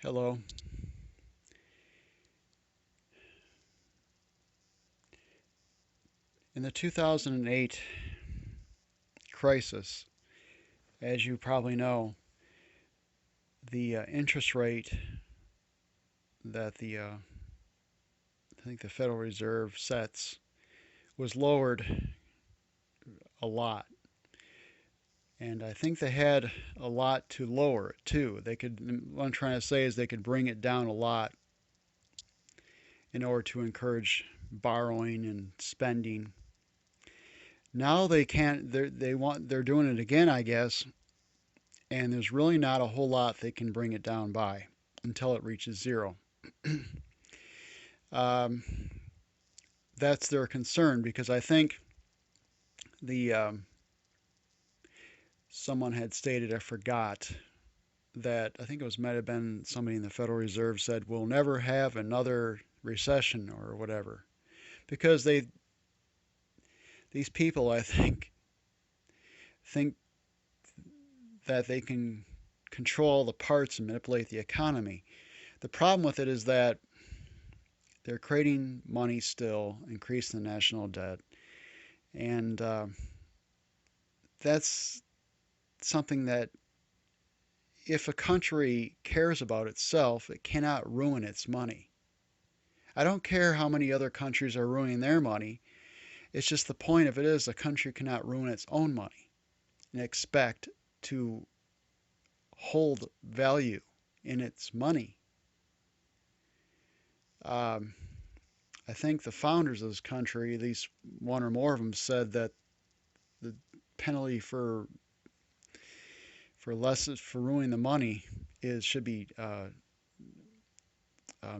Hello. In the 2008 crisis, as you probably know, the interest rate that I think the Federal Reserve sets was lowered a lot. And I think they had a lot to lower it too. What I'm trying to say is they could bring it down a lot in order to encourage borrowing and spending. Now they can't. They're doing it again, I guess, and there's really not a whole lot they can bring it down by until it reaches zero. um, that's their concern because I think the someone had stated, I forgot, that I think it was might have been somebody in the Federal Reserve said we'll never have another recession or whatever because these people I think that they can control the parts and manipulate the economy. The problem with it is that they're creating money still, increasing the national debt, and that's something that if a country cares about itself, it cannot ruin its money. I don't care how many other countries are ruining their money. It's just the point of it is a country cannot ruin its own money and expect to hold value in its money. Um, I think the founders of this country, at least one or more of them, said that the penalty for less for ruining the money is should be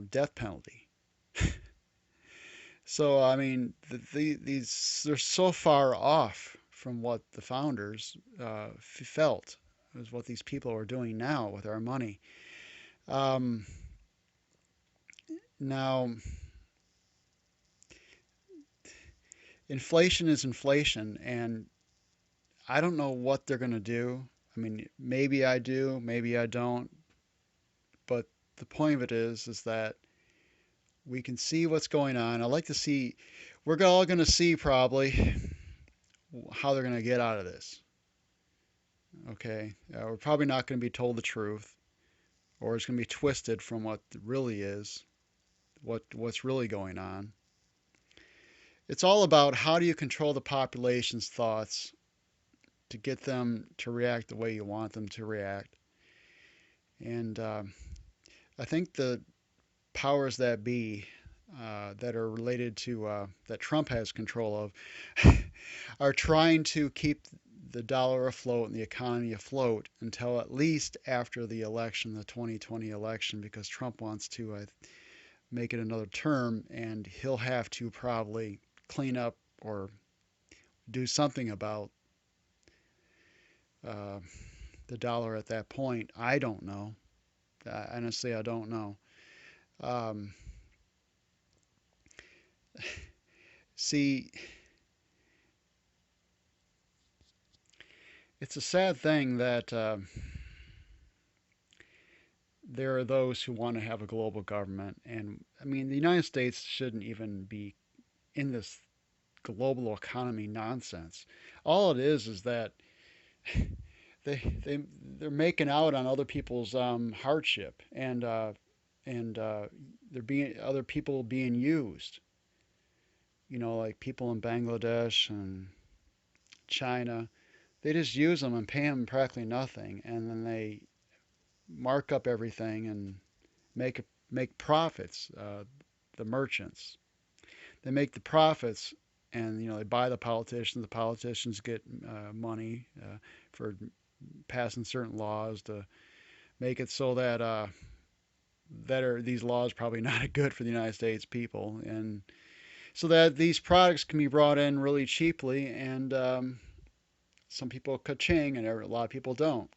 death penalty. So I mean, these they're so far off from what the founders felt is what these people are doing now with our money. Um, Now, inflation is inflation, and I don't know what they're going to do. I mean, maybe I do, maybe I don't. But the point of it is that we can see what's going on. I like to see. We're all going to see probably how they're going to get out of this. Okay, we're probably not going to be told the truth, or it's going to be twisted from what it really is, what's really going on. It's all about how do you control the population's thoughts to get them to react the way you want them to react. And I think the powers that be that are related to that Trump has control of are trying to keep the dollar afloat and the economy afloat until at least after the election, the 2020 election, because Trump wants to make it another term, and he'll have to probably clean up or do something about uh, the dollar at that point. I don't know. Honestly, I don't know. Um, See, it's a sad thing that there are those who want to have a global government. And I mean, the United States shouldn't even be in this global economy nonsense. All it is that they're making out on other people's hardship, and they're being other people being used. You know, like people in Bangladesh and China, they just use them and pay them practically nothing, and then they mark up everything and make profits. The merchants, they make the profits, and they buy the politicians. The politicians get money for passing certain laws to make it so that these laws probably not good for the United States people, and so that these products can be brought in really cheaply, and some people ka-ching, and a lot of people don't.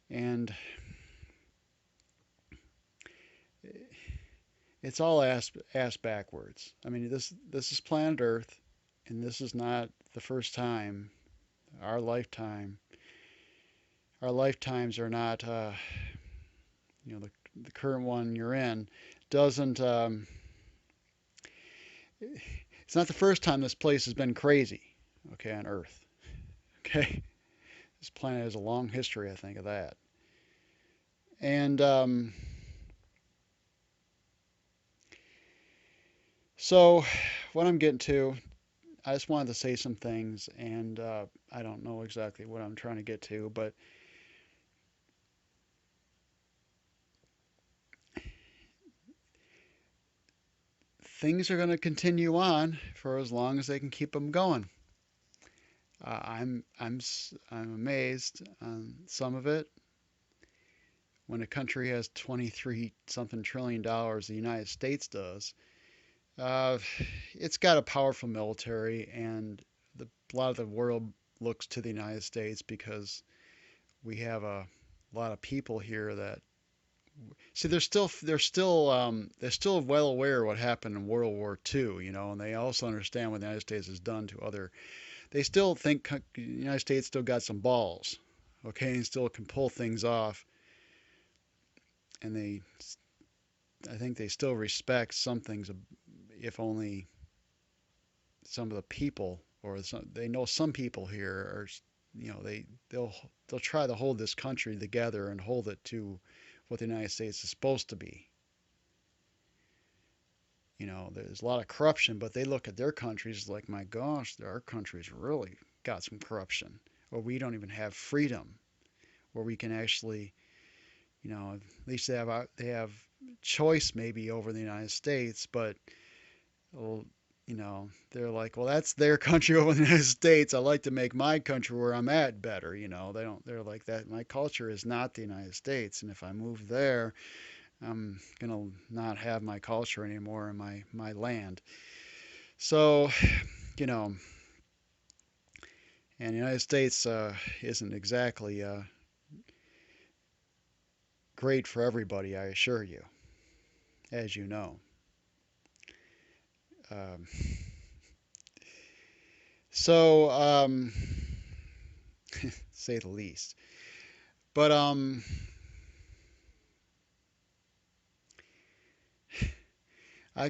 And it's all ass backwards. I mean, this is planet Earth, and this is not the first time. Our lifetime, our lifetimes are not the current one you're in, doesn't. It's not the first time this place has been crazy. Okay, on Earth. Okay, this planet has a long history, I think, of that. And so, what I'm getting to, I just wanted to say some things, and I don't know exactly what I'm trying to get to, but things are going to continue on for as long as they can keep them going. I'm amazed on some of it. When a country has 23 something trillion dollars, the United States does, uh, it's got a powerful military, and a lot of the world looks to the United States because we have a lot of people here that see. They're still well aware of what happened in World War II, and they also understand what the United States has done to other. They still think the United States still got some balls, okay, and still can pull things off, and I think they still respect some things, if only some of the people, or they know some people here are, they'll try to hold this country together and hold it to what the United States is supposed to be. There's a lot of corruption, but they look at their countries like, my gosh, our country's really got some corruption, or we don't even have freedom, where we can actually, at least they have choice maybe over the United States, but well, they're like, well, that's their country over the United States. I like to make my country where I'm at better. They don't. They're like that. My culture is not the United States, and if I move there, I'm gonna not have my culture anymore in my land. So, you know, and the United States isn't exactly great for everybody, I assure you, as you know. Um, so, say the least. But I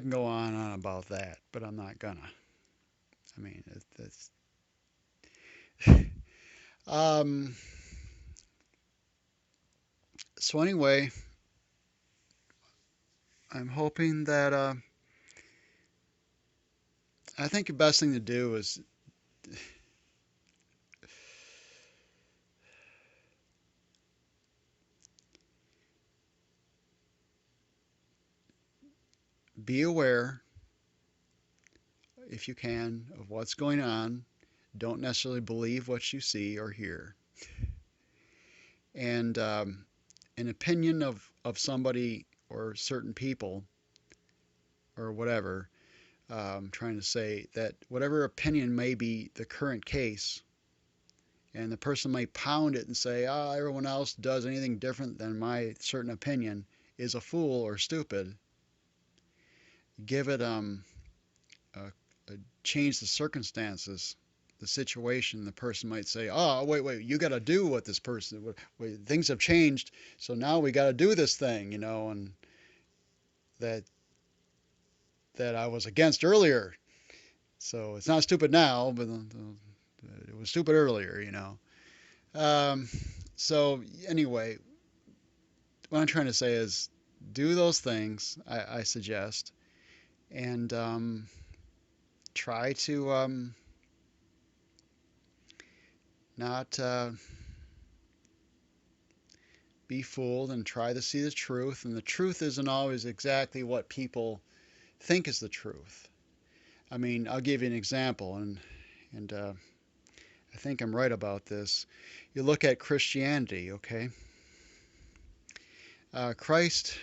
can go on and on about that, but I'm not gonna. I mean, it's um. So anyway, I'm hoping that I think the best thing to do is be aware, if you can, of what's going on. Don't necessarily believe what you see or hear. And an opinion of somebody or certain people or whatever, trying to say that whatever opinion may be the current case, and the person may pound it and say, ah, everyone else does anything different than my certain opinion is a fool or stupid. Give it a, a change the circumstances, the situation. The person might say, oh, wait, you got to do what this person, wait, things have changed, so now we got to do this thing, and that that I was against earlier. So it's not stupid now, but it was stupid earlier. Um, so anyway, what I'm trying to say is do those things I suggest, and try to not be fooled, and try to see the truth. And the truth isn't always exactly what people think is the truth. I mean, I'll give you an example, and I think I'm right about this. You look at Christianity, okay? Christ,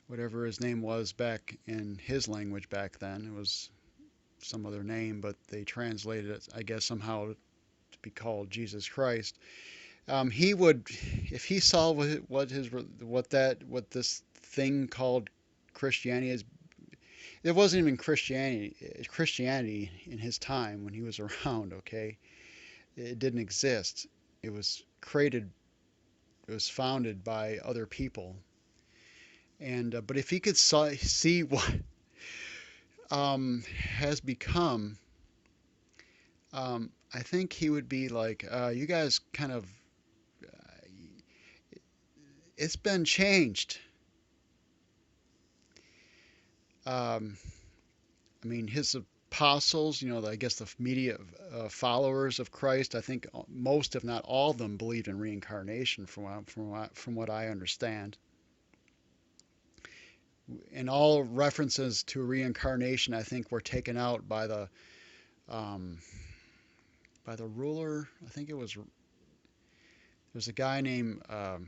whatever his name was back in his language back then, it was some other name, but they translated it, I guess, somehow to be called Jesus Christ. He would, if he saw what this thing called Christianity is, it wasn't even Christianity in his time when he was around. Okay, it didn't exist. It was created it was founded by other people. And but if he could see what has become, I think he would be like, you guys kind of, it's been changed. Um, I mean, his apostles, I guess the immediate followers of Christ, I think most, if not all of them, believed in reincarnation, from what I understand. And all references to reincarnation, I think, were taken out um, by the ruler. I think it was there was a guy named there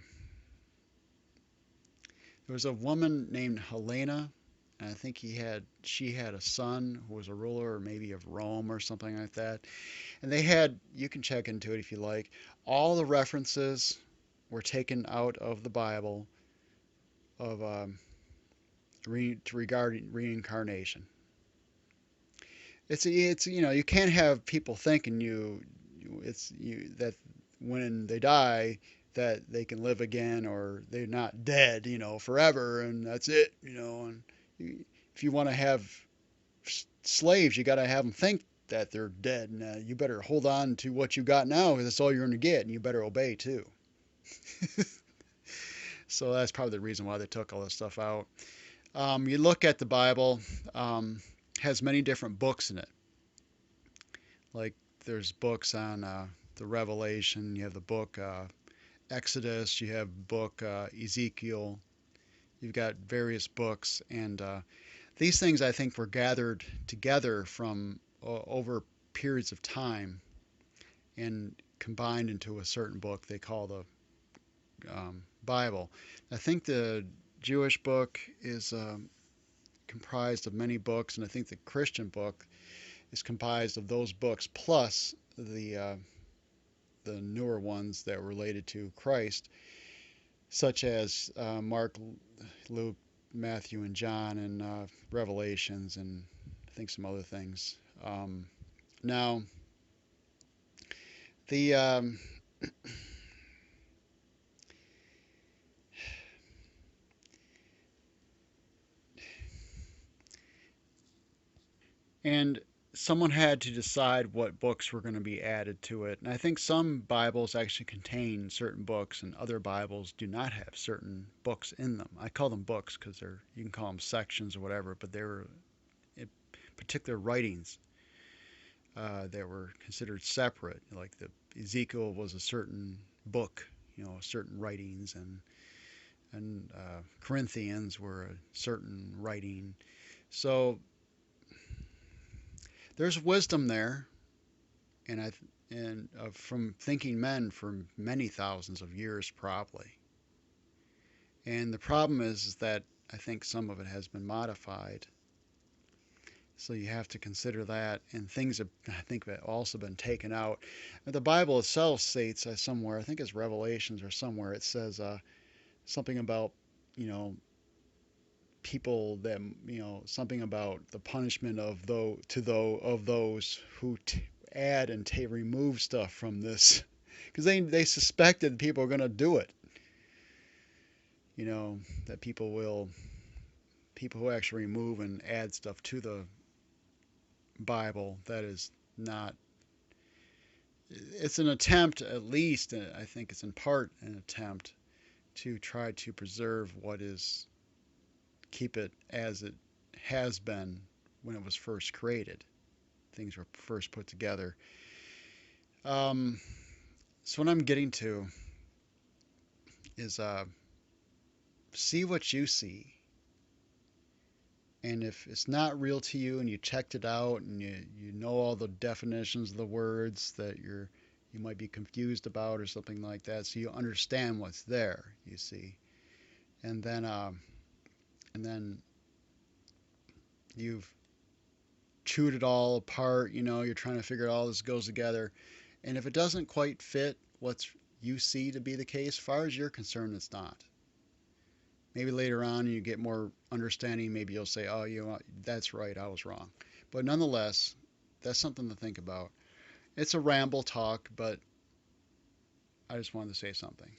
was a woman named Helena, and I think she had a son who was a ruler, or maybe of Rome or something like that. And they had, you can check into it if you like, all the references were taken out of the Bible of regarding reincarnation. It's you can't have people thinking it's you that when they die that they can live again, or they're not dead, forever, and that's it, and if you want to have slaves, you got to have them think that they're dead, and you better hold on to what you got now, because that's all you're going to get, and you better obey too. So that's probably the reason why they took all this stuff out. You look at the Bible, has many different books in it. Like there's books on the Revelation. You have the book Exodus. You have book Ezekiel. You've got various books, and these things I think were gathered together from over periods of time and combined into a certain book they call the Bible. I think the Jewish book is comprised of many books, and I think the Christian book is comprised of those books plus the newer ones that were related to Christ, such as Mark, Luke, Matthew, and John, and Revelations, and I think some other things. Now, the and someone had to decide what books were going to be added to it. And I think some Bibles actually contain certain books, and other Bibles do not have certain books in them. I call them books because you can call them sections or whatever, but they were particular writings that were considered separate. Like the Ezekiel was a certain book, certain writings, and Corinthians were a certain writing. So there's wisdom there, and from thinking men for many thousands of years probably. And the problem is that I think some of it has been modified. So you have to consider that, and things have, I think, have also been taken out. The Bible itself states somewhere, I think it's Revelations or somewhere, it says something about, you know, people that, something about the punishment of those who add and remove stuff from this, because they suspected people are going to do it. That people who actually remove and add stuff to the Bible that is not. It's an attempt, at least, I think it's in part an attempt to try to preserve keep it as it has been when it was first created. Things were first put together. Um, so what I'm getting to is see what you see. And if it's not real to you and you checked it out and you know all the definitions of the words that you might be confused about or something like that, so you understand what's there, you see. And then you've chewed it all apart, you're trying to figure out all this goes together. And if it doesn't quite fit what you see to be the case, as far as you're concerned, it's not. Maybe later on you get more understanding, maybe you'll say, oh, that's right, I was wrong. But nonetheless, that's something to think about. It's a ramble talk, but I just wanted to say something.